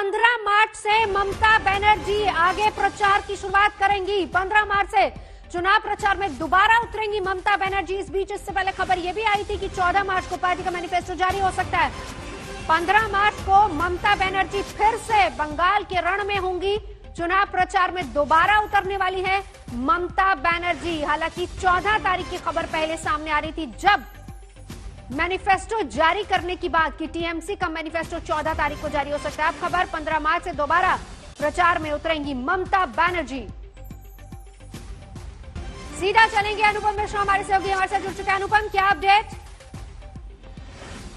15 मार्च से ममता बनर्जी आगे प्रचार की शुरुआत करेंगी। 15 मार्च से चुनाव प्रचार में दोबारा उतरेंगी ममता बनर्जी। इस बीच इससे पहले खबर यह भी आई थी कि 14 मार्च को पार्टी का मैनिफेस्टो जारी हो सकता है। 15 मार्च को ममता बनर्जी फिर से बंगाल के रण में होंगी। चुनाव प्रचार में दोबारा उतरने वाली है ममता बनर्जी। हालांकि 14 तारीख की खबर पहले सामने आ रही थी, जब मैनिफेस्टो जारी करने की बात की टीएमसी का मैनिफेस्टो 14 तारीख को जारी हो सकता है। अब खबर 15 मार्च से दोबारा प्रचार में उतरेंगी ममता बनर्जी। सीधा चलेंगे अनुपम मिश्रा हमारे सहयोगी हमारे साथ जुड़ चुके हैं। अनुपम, क्या अपडेट?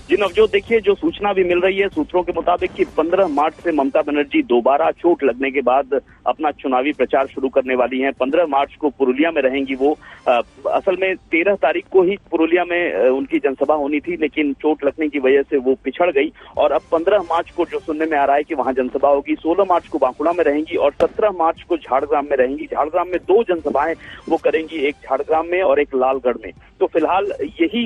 जी नवजोत, देखिए जो सूचना भी मिल रही है सूत्रों के मुताबिक कि 15 मार्च से ममता बनर्जी दोबारा चोट लगने के बाद अपना चुनावी प्रचार शुरू करने वाली हैं। 15 मार्च को पुरुलिया में रहेंगी वो। असल में 13 तारीख को ही पुरुलिया में उनकी जनसभा होनी थी, लेकिन चोट लगने की वजह से वो पिछड़ गई और अब 15 मार्च को जो सुनने में आ रहा है कि वहां जनसभा होगी। 16 मार्च को बांकुड़ा में रहेंगी और 17 मार्च को झाड़ग्राम में रहेंगी। झाड़ग्राम में 2 जनसभाएं वो करेंगी, एक झाड़ग्राम में और एक लालगढ़ में। तो फिलहाल यही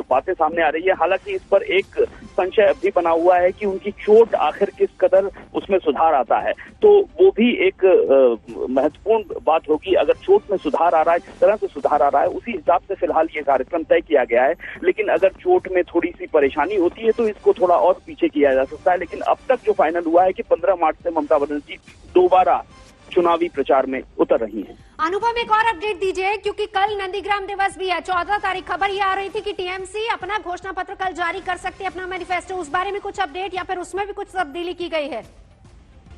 बातें सामने आ रही है। हालांकि इस पर एक संशय अभी बना हुआ है कि उनकी चोट आखिर किस कदर उसमें सुधार आता है, तो वो भी एक महत्वपूर्ण बात होगी। अगर चोट में सुधार आ रहा है, जिस तरह से सुधार आ रहा है, उसी हिसाब से फिलहाल ये कार्यक्रम तय किया गया है। लेकिन अगर चोट में थोड़ी सी परेशानी होती है तो इसको थोड़ा और पीछे किया जा सकता है। लेकिन अब तक जो फाइनल हुआ है कि 15 मार्च से ममता बनर्जी दोबारा चुनावी प्रचार में उतर रही हैं। अनुपम, एक और अपडेट दीजिए, क्योंकि कल नंदीग्राम दिवस भी है। 14 तारीख खबर ये आ रही थी कि टीएमसी अपना घोषणा पत्र कल जारी कर सकती है, अपना मैनिफेस्टो। उस बारे में कुछ अपडेट या फिर उसमें भी कुछ तब्दीली की गई है?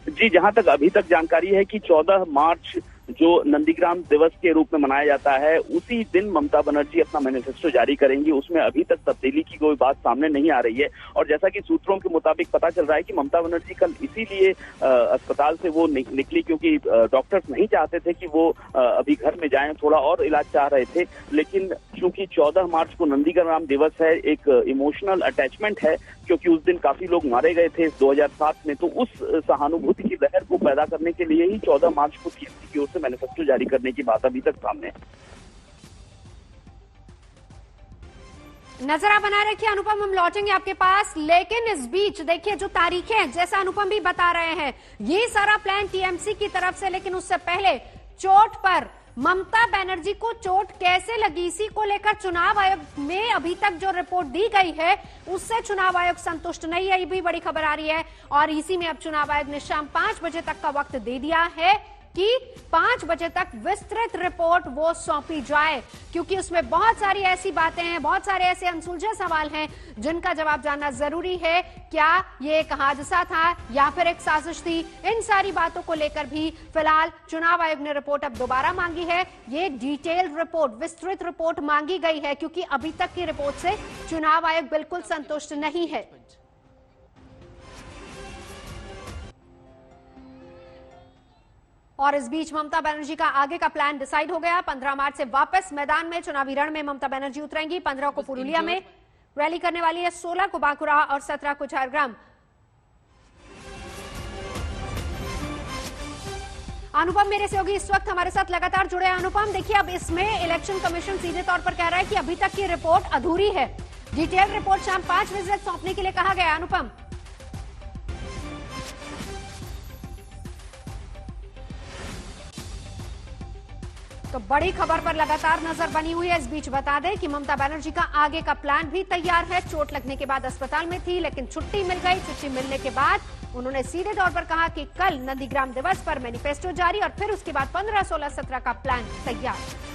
जी, जहां तक अभी तक जानकारी है कि 14 मार्च जो नंदीग्राम दिवस के रूप में मनाया जाता है, उसी दिन ममता बनर्जी अपना मैनिफेस्टो जारी करेंगी। उसमें अभी तक तब्दीली की कोई बात सामने नहीं आ रही है। और जैसा कि सूत्रों के मुताबिक पता चल रहा है कि ममता बनर्जी कल इसीलिए अस्पताल से वो निकली क्योंकि डॉक्टर्स नहीं चाहते थे कि वो अभी घर में जाएं, थोड़ा और इलाज चाह रहे थे। लेकिन चूंकि 14 मार्च को नंदीग्राम दिवस है, एक इमोशनल अटैचमेंट है, क्योंकि उस दिन काफी लोग मारे गए थे 2007 में, तो उस सहानुभूति की लहर को पैदा करने के लिए ही 14 मार्च को टीएमसी की ओर से मैनिफेस्टो जारी करने की बात अभी तक सामने है। नजर बनाए रखिए अनुपम, हम लौटेंगे आपके पास। लेकिन इस बीच देखिए जो तारीखें हैं, जैसा अनुपम भी बता रहे हैं, ये सारा प्लान टीएमसी की तरफ से। लेकिन उससे पहले चोट पर ममता बनर्जी को चोट कैसे लगी, इसी को लेकर चुनाव आयोग में अभी तक जो रिपोर्ट दी गई है उससे चुनाव आयोग संतुष्ट नहीं है। ये भी बड़ी खबर आ रही है और इसी में अब चुनाव आयोग ने शाम 5 बजे तक का वक्त दे दिया है कि 5 बजे तक विस्तृत रिपोर्ट वो सौंपी जाए, क्योंकि उसमें बहुत सारी ऐसी बातें हैं, बहुत सारे ऐसे अनसुलझे सवाल हैं जिनका जवाब जानना जरूरी है। क्या ये एक हादसा था या फिर एक साजिश थी? इन सारी बातों को लेकर भी फिलहाल चुनाव आयोग ने रिपोर्ट अब दोबारा मांगी है। ये डिटेल्ड रिपोर्ट, विस्तृत रिपोर्ट मांगी गई है, क्योंकि अभी तक की रिपोर्ट से चुनाव आयोग बिल्कुल संतुष्ट नहीं है। और इस बीच ममता बनर्जी का आगे का प्लान डिसाइड हो गया। 15 मार्च से वापस मैदान में चुनावी रण में ममता बनर्जी उतरेंगी। 15 को पुरुलिया में रैली करने वाली है, 16 को बांकुड़ा और 17 को झारग्राम। अनुपम मेरे सहयोगी इस वक्त हमारे साथ लगातार जुड़े हैं। अनुपम, देखिए अब इसमें इलेक्शन कमीशन सीधे तौर पर कह रहा है कि अभी तक की रिपोर्ट अधूरी है। डिटेल रिपोर्ट शाम 5 बजे तक सौंपने के लिए कहा गया। अनुपम, तो बड़ी खबर पर लगातार नजर बनी हुई है। इस बीच बता दें कि ममता बनर्जी का आगे का प्लान भी तैयार है। चोट लगने के बाद अस्पताल में थी, लेकिन छुट्टी मिल गई। छुट्टी मिलने के बाद उन्होंने सीधे तौर पर कहा कि कल नंदीग्राम दिवस पर मैनिफेस्टो जारी और फिर उसके बाद 15, 16, 17 का प्लान तैयार।